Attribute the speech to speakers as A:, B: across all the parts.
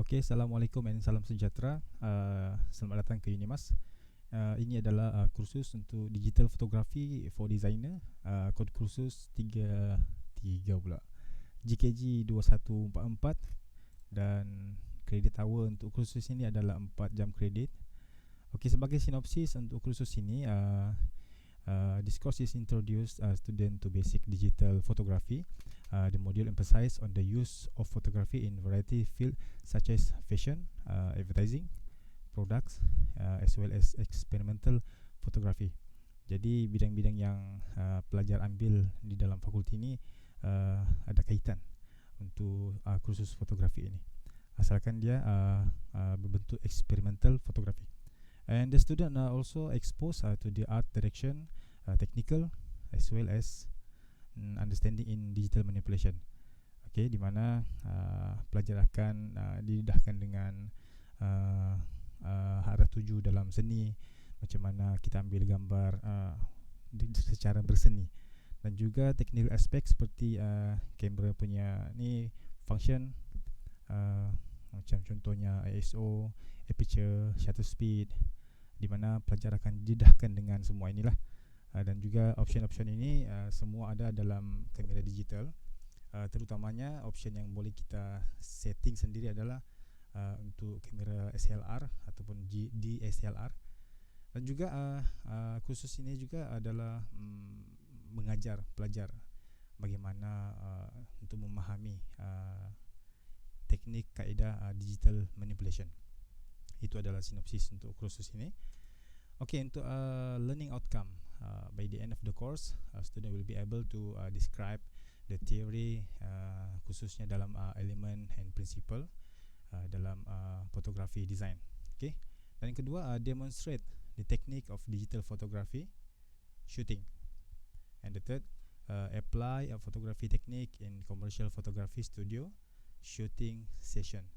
A: Okey, Assalamualaikum dan salam sejahtera. Selamat datang ke Unimas. Ini adalah kursus untuk digital fotografi for designer. Kod kursus 33 pula. GKG 2144 dan kredit hour untuk kursus ini adalah 4 jam kredit. Okey, sebagai sinopsis untuk kursus ini, this course is introduced student to basic digital photography. The module emphasizes on the use of photography in variety field such as fashion, advertising, products, as well as experimental photography. Jadi bidang-bidang yang pelajar ambil di dalam fakulti ini ada kaitan untuk kursus fotografi ini. Asalkan dia berbentuk experimental photography. And the student are also exposed to the art direction, technical, as well as understanding in digital manipulation. Okay, di mana pelajar akan didedahkan dengan arah tuju dalam seni, macam mana kita ambil gambar secara berseni, dan juga technical aspect seperti kamera punya ni function, macam contohnya ISO, aperture, shutter speed, di mana pelajar akan didedahkan dengan semua inilah. Dan juga option-option ini semua ada dalam kamera digital. Terutamanya option yang boleh kita setting sendiri adalah untuk kamera SLR ataupun DSLR. Dan juga kursus ini juga adalah mengajar pelajar bagaimana untuk memahami teknik kaedah digital manipulation. Itu adalah sinopsis untuk kursus ini. Okay, untuk learning outcome, by the end of the course, student will be able to describe the theory, khususnya dalam element and principle dalam photography design. Okay. Dan yang kedua, demonstrate the technique of digital photography shooting. And the third, apply a photography technique in commercial photography studio shooting session.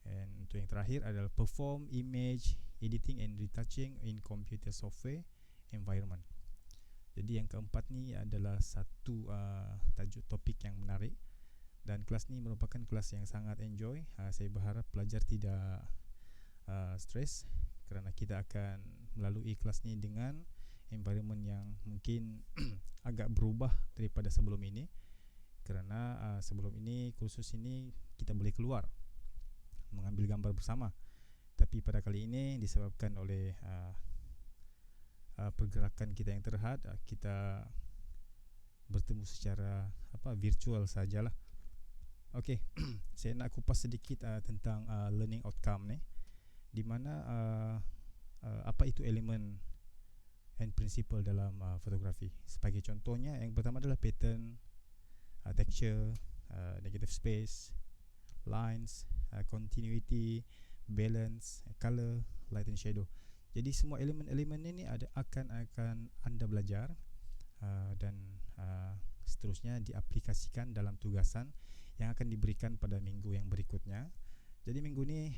A: And untuk yang terakhir adalah perform image editing and retouching in computer software environment. Jadi yang keempat ni adalah satu tajuk topik yang menarik, dan kelas ni merupakan kelas yang sangat enjoy. Saya berharap pelajar tidak stres kerana kita akan melalui kelas ni dengan environment yang mungkin agak berubah daripada sebelum ini. Kerana sebelum ini, kursus ini kita boleh keluar mengambil gambar bersama, tapi pada kali ini disebabkan oleh pergerakan kita yang terhad, kita bertemu secara virtual sajalah. Okey, saya nak kupas sedikit tentang learning outcome ni, di mana apa itu elemen and principle dalam fotografi. Sebagai contohnya, yang pertama adalah pattern, texture, negative space, lines, continuity, balance, color, light and shadow. Jadi semua elemen-elemen ini akan anda belajar dan seterusnya diaplikasikan dalam tugasan yang akan diberikan pada minggu yang berikutnya. Jadi minggu ni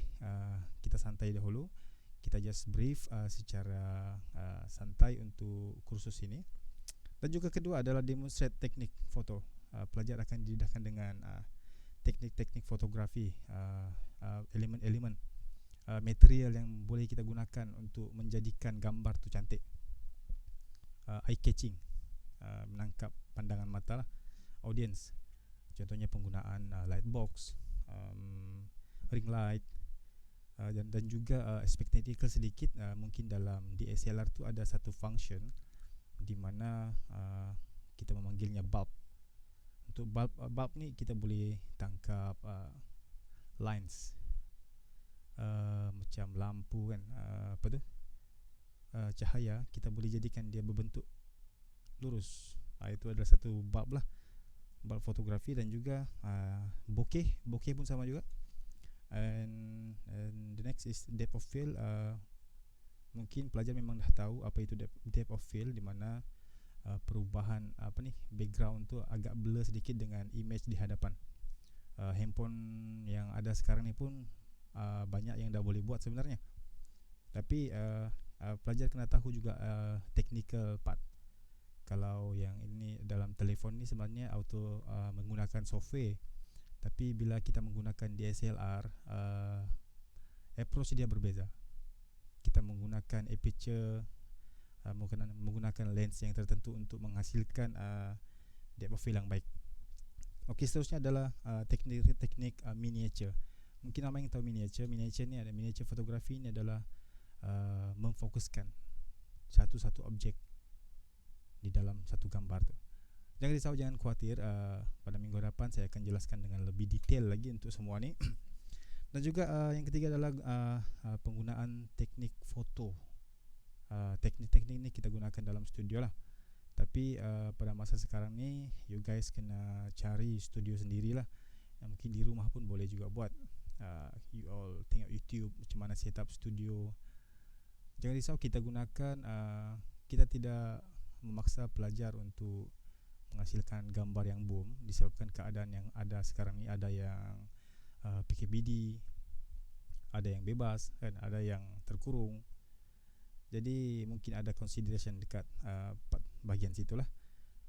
A: kita santai dahulu, kita just brief secara santai untuk kursus ini. Dan juga kedua adalah demonstrate teknik foto. Pelajar akan didedahkan dengan teknik-teknik fotografi, elemen-elemen, material yang boleh kita gunakan untuk menjadikan gambar tu cantik, eye catching, menangkap pandangan mata lah, audience. Contohnya penggunaan light box, ring light, dan juga aspek teknikal sedikit. Mungkin dalam DSLR tu ada satu function di mana kita memanggilnya bulb. Untuk bulb ni kita boleh tangkap lines, macam lampu kan, cahaya kita boleh jadikan dia berbentuk lurus. Itu adalah satu bulb lah, bulb fotografi. Dan juga bokeh pun sama juga. And the next is depth of field. Mungkin pelajar memang dah tahu apa itu depth of field, di mana perubahan background tu agak blur sedikit dengan image di hadapan. Handphone yang ada sekarang ni pun banyak yang dah boleh buat sebenarnya, tapi pelajar kena tahu juga technical part. Kalau yang ini dalam telefon ni sebenarnya auto menggunakan software Tapi bila kita menggunakan DSLR, approach dia berbeza. Kita menggunakan aperture, menggunakan lens yang tertentu untuk menghasilkan depth of field yang baik. Okey, seterusnya adalah teknik miniature. Mungkin ramai yang tahu miniature. Miniature fotografi ini adalah memfokuskan satu-satu objek di dalam satu gambar tu. Jangan risau, jangan khawatir. Pada minggu hadapan saya akan jelaskan dengan lebih detail lagi untuk semua ni. Dan juga yang ketiga adalah penggunaan teknik foto. Teknik-teknik ni kita gunakan dalam studio lah. Tapi pada masa sekarang ni, you guys kena cari studio sendirilah. Mungkin di rumah pun boleh juga buat. You all tengok YouTube macam mana set up studio. Jangan risau, kita gunakan, kita tidak memaksa pelajar untuk menghasilkan gambar yang boom, disebabkan keadaan yang ada sekarang ni. Ada yang PKBD, ada yang bebas kan, ada yang terkurung. Jadi mungkin ada consideration dekat bahagian situlah.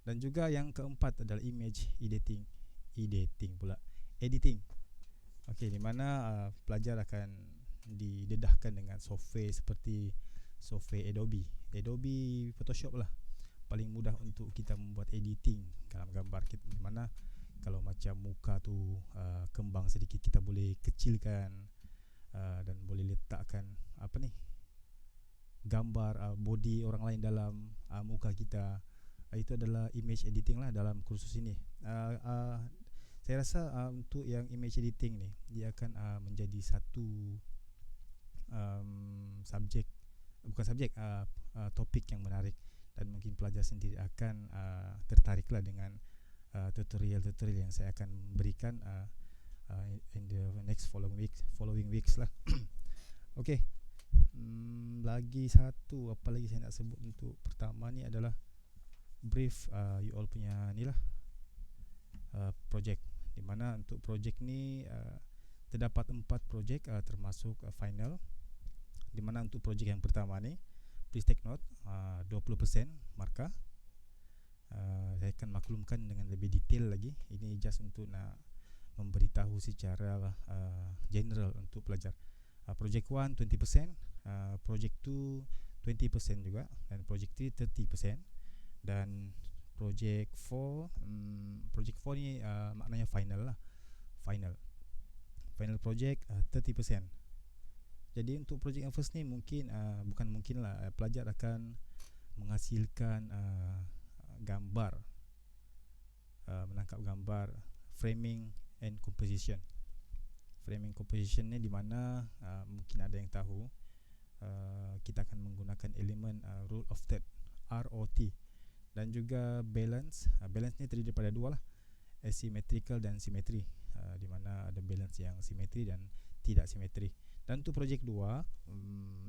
A: Dan juga yang keempat adalah image editing. Editing. Okey, di mana pelajar akan didedahkan dengan software seperti software Adobe Photoshop lah. Paling mudah untuk kita membuat editing dalam gambar kita, di mana kalau macam muka tu kembang sedikit, kita boleh kecilkan dan boleh letakkan gambar body orang lain dalam muka kita. Itu adalah image editing lah dalam kursus ini. Saya rasa untuk yang image editing ni, dia akan menjadi satu topik yang menarik, dan mungkin pelajar sendiri akan tertariklah dengan tutorial yang saya akan berikan in the next following weeks lah. Okey. Lagi satu, apa lagi saya nak sebut untuk pertama ni adalah brief you all punya ni lah, projek. Di mana untuk projek ni terdapat 4 projek termasuk final. Di mana untuk projek yang pertama ni, please take note, 20% markah. Saya akan maklumkan dengan lebih detail lagi. Ini just untuk nak memberitahu secara general untuk pelajar. Project 1 20%, project 2 20% juga, dan project 3 30%, dan project 4 ni maknanya final lah. Final project 30%. Jadi untuk projek yang first ni mungkin pelajar akan menghasilkan gambar, menangkap gambar, framing and composition. Framing composition ni di mana mungkin ada yang tahu, kita akan menggunakan elemen rule of third, ROT, dan juga balance. Balance ni terdiri daripada dua lah, asymmetrical dan symmetry, di mana ada balance yang simetri dan tidak simetri. Dan untuk projek 2,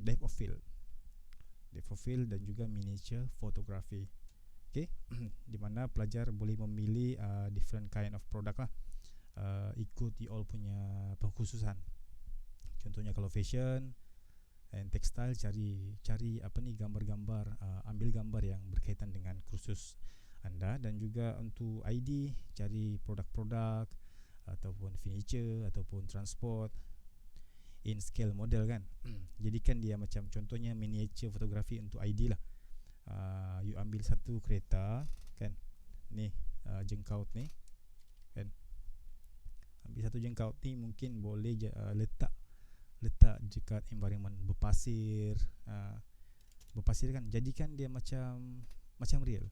A: depth of field dan juga miniature photography. Okay. Di mana pelajar boleh memilih different kind of product lah, ikut you all punya pengkhususan. Contohnya kalau fashion and textile, cari gambar-gambar, ambil gambar yang berkaitan dengan kursus anda. Dan juga untuk ID, cari produk-produk ataupun furniture ataupun transport in scale model kan. Jadikan dia macam contohnya miniature fotografi untuk ID lah. You ambil satu kereta kan, ni jengkaut ni kan, ambil satu jengkaut ni, mungkin boleh letak dekat environment berpasir kan, jadikan dia macam real.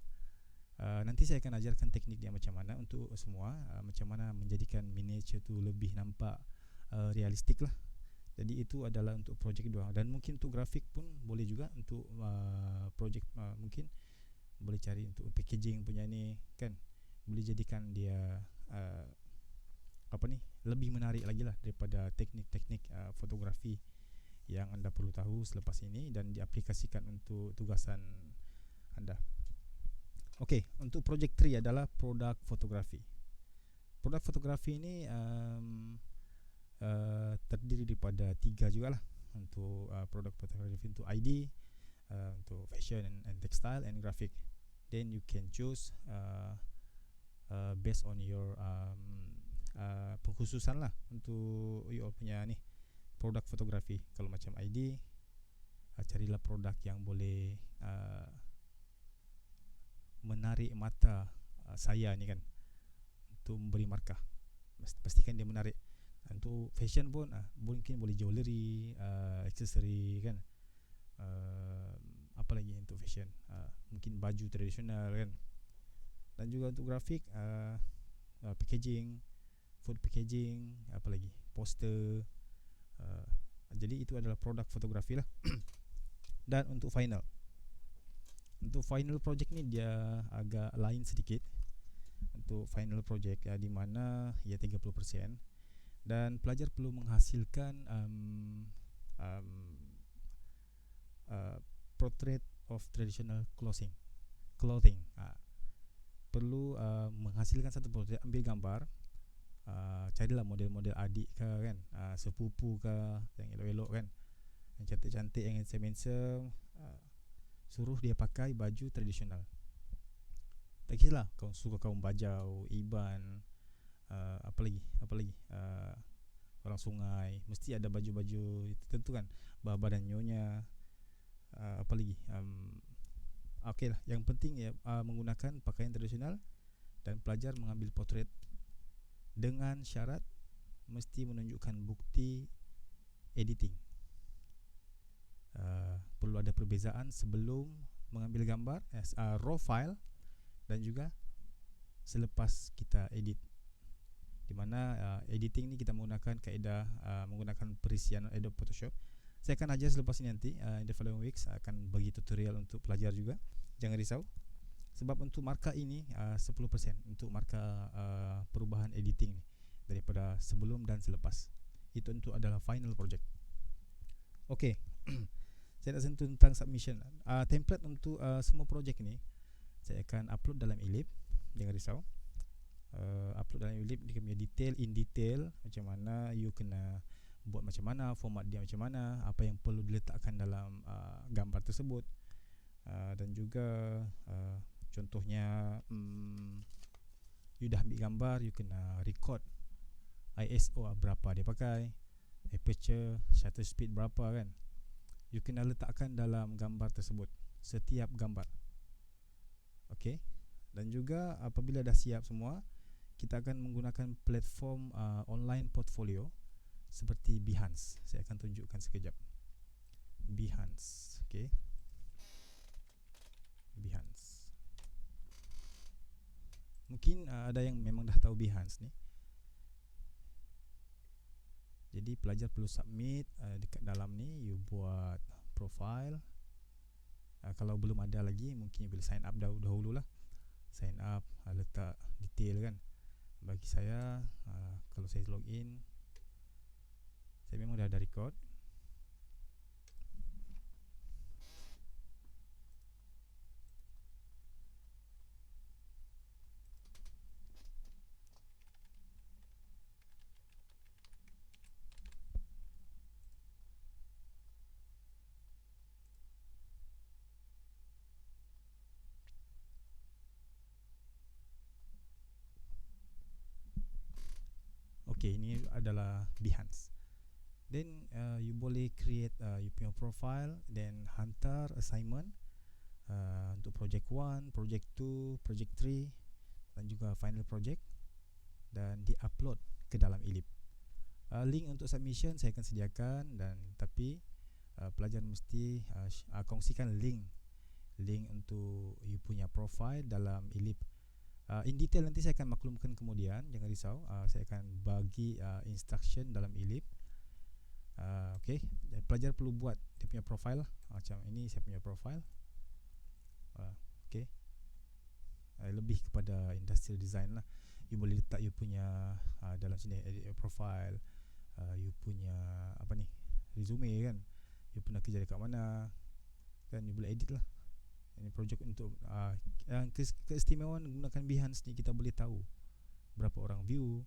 A: Nanti saya akan ajarkan teknik dia macam mana untuk semua, macam mana menjadikan miniature tu lebih nampak realistik lah. Jadi itu adalah untuk projek 2. Dan mungkin untuk grafik pun boleh juga untuk projek, mungkin boleh cari untuk packaging punya ni kan, boleh jadikan dia lebih menarik lagi lah daripada teknik-teknik fotografi yang anda perlu tahu selepas ini dan diaplikasikan untuk tugasan anda. Okey, untuk projek 3 adalah produk fotografi. Produk fotografi ini terdiri daripada 3 jugalah. Untuk produk fotografi untuk ID, untuk fashion and textile and graphic. Then you can choose based on your pengkhususan lah untuk you all punya ni produk fotografi. Kalau macam ID, carilah produk yang boleh menarik mata saya ni kan, untuk memberi markah. Pastikan dia menarik. Untuk fashion pun mungkin boleh jewellery, aksesori kan, apa lagi untuk fashion, mungkin baju tradisional kan. Dan juga untuk grafik, packaging, food packaging, apa lagi, poster. Jadi itu adalah produk fotografi lah. Dan untuk final project ni dia agak lain sedikit. Untuk final project di mana ia 30%, dan pelajar perlu menghasilkan portrait of traditional clothing. Perlu menghasilkan satu portrait, ambil gambar, carilah model-model adik ke kan, sepupu ke yang elok-elok kan, yang cantik-cantik, yang handsome, suruh dia pakai baju tradisional. Tak kisahlah kau suka kaum bajau, Iban, apa lagi, orang sungai, mesti ada baju-baju tertentu kan, baba dan nyonya, apa lagi, okey lah. Yang penting menggunakan pakaian tradisional, dan pelajar mengambil potret dengan syarat mesti menunjukkan bukti editing. Perlu ada perbezaan sebelum mengambil gambar, raw file, dan juga selepas kita edit, di mana editing ni kita menggunakan kaedah menggunakan perisian Adobe Photoshop. Saya akan ajar selepas ini nanti, in the following weeks akan bagi tutorial untuk pelajar juga. Jangan risau, sebab untuk markah ini 10% untuk markah perubahan editing ni daripada sebelum dan selepas. Itu untuk adalah final project. Okey. Saya nak sentuh tentang submission. Template untuk semua projek ni saya akan upload dalam Elip. Jangan risau. Upload dalam Elip, dia punya detail, in detail, macam mana you kena buat, macam mana format dia, macam mana, apa yang perlu diletakkan dalam gambar tersebut. Dan juga contohnya, you dah ambil gambar, you kena record ISO berapa dia pakai, aperture, shutter speed berapa kan. You kena letakkan dalam gambar tersebut, setiap gambar. Okey. Dan juga apabila dah siap semua, kita akan menggunakan platform online portfolio seperti Behance. Saya akan tunjukkan sekejap. Behance. Okey. Behance. Mungkin ada yang memang dah tahu Behance ni. Jadi pelajar perlu submit dekat dalam ni, you buat profile. Kalau belum ada lagi, mungkin you boleh sign up dahulu lah. Sign up, letak detail kan. Bagi saya, kalau saya login, saya memang dah ada record. Okay, ini adalah Behance. Then you boleh create you punya profile, then hantar assignment untuk project 1, project 2, project 3, dan juga final project, dan di-upload ke dalam Elip. Link untuk submission saya akan sediakan, dan tapi pelajar mesti kongsikan link untuk you punya profile dalam Elip. In detail nanti saya akan maklumkan kemudian, jangan risau. Saya akan bagi instruction dalam Elip. Okay, pelajar perlu buat dia punya profile lah. Macam ini saya punya profile. Okay, lebih kepada industrial design lah. You boleh letak you punya dalam sini edit profile, you punya apa ni, resume kan, you pernah kerja dekat mana kan, you boleh edit lah. Ini projek untuk yang keistimewaan menggunakan Behance ni, kita boleh tahu berapa orang view,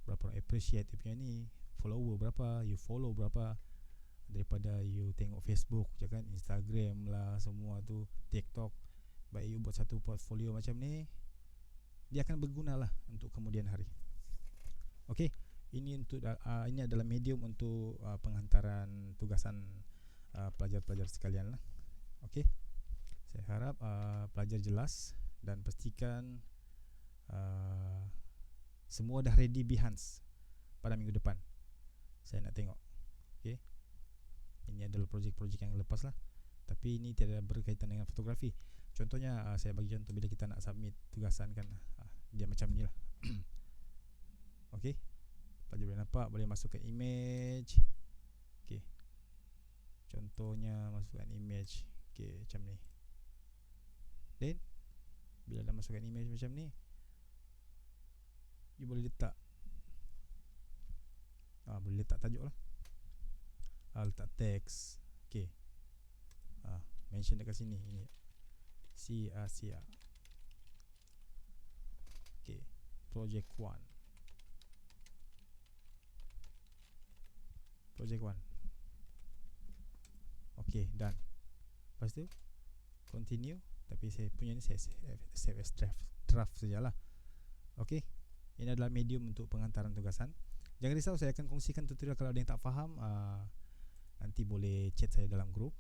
A: berapa orang appreciate you punya ni, follower berapa, you follow berapa, daripada you tengok Facebook je kan, Instagram lah, semua tu, TikTok. Baik you buat satu portfolio macam ni, dia akan berguna lah untuk kemudian hari. Okey, ini adalah medium untuk penghantaran tugasan pelajar-pelajar sekalian lah. Okey. Saya harap pelajar jelas dan pastikan semua dah ready Behance pada minggu depan. Saya nak tengok. Okey. Ini adalah projek-projek yang lepas lah. Tapi ini tidak berkaitan dengan fotografi. Contohnya saya bagi contoh bila kita nak submit tugasan kan, dia macam ni lah. Okey. Pelajar boleh nampak, boleh masukkan image. Okey. Contohnya masukkan image. Okey, macam ni. Then bila dah masukkan image macam ni, you boleh letak boleh letak tajuk lah, letak teks. Okay, mention dekat sini, ini Sia. Okay, project 1. Okay, done. Lepas tu continue. Tapi saya punya ni saya save as draft sajalah. Okay, ini adalah medium untuk penghantaran tugasan. Jangan risau, saya akan kongsikan tutorial. Kalau ada yang tak faham, nanti boleh chat saya dalam grup.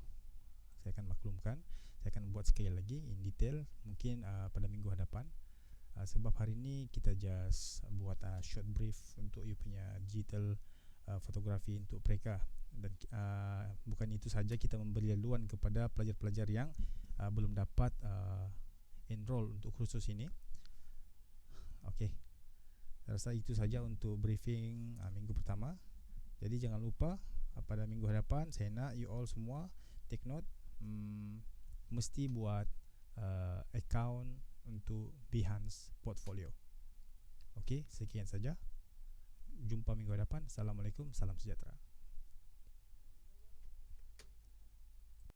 A: Saya akan maklumkan. Saya akan buat sekali lagi in detail, mungkin pada minggu hadapan. Sebab hari ni kita just buat short brief untuk you punya digital fotografi untuk mereka. Dan bukan itu saja, kita memberi laluan kepada pelajar-pelajar yang belum dapat enroll untuk kursus ini. Okey, saya rasa itu saja untuk briefing minggu pertama. Jadi jangan lupa pada minggu hadapan saya nak you all semua take note, mesti buat account untuk Behance portfolio. Okey, sekian saja. Jumpa minggu hadapan. Assalamualaikum, salam sejahtera.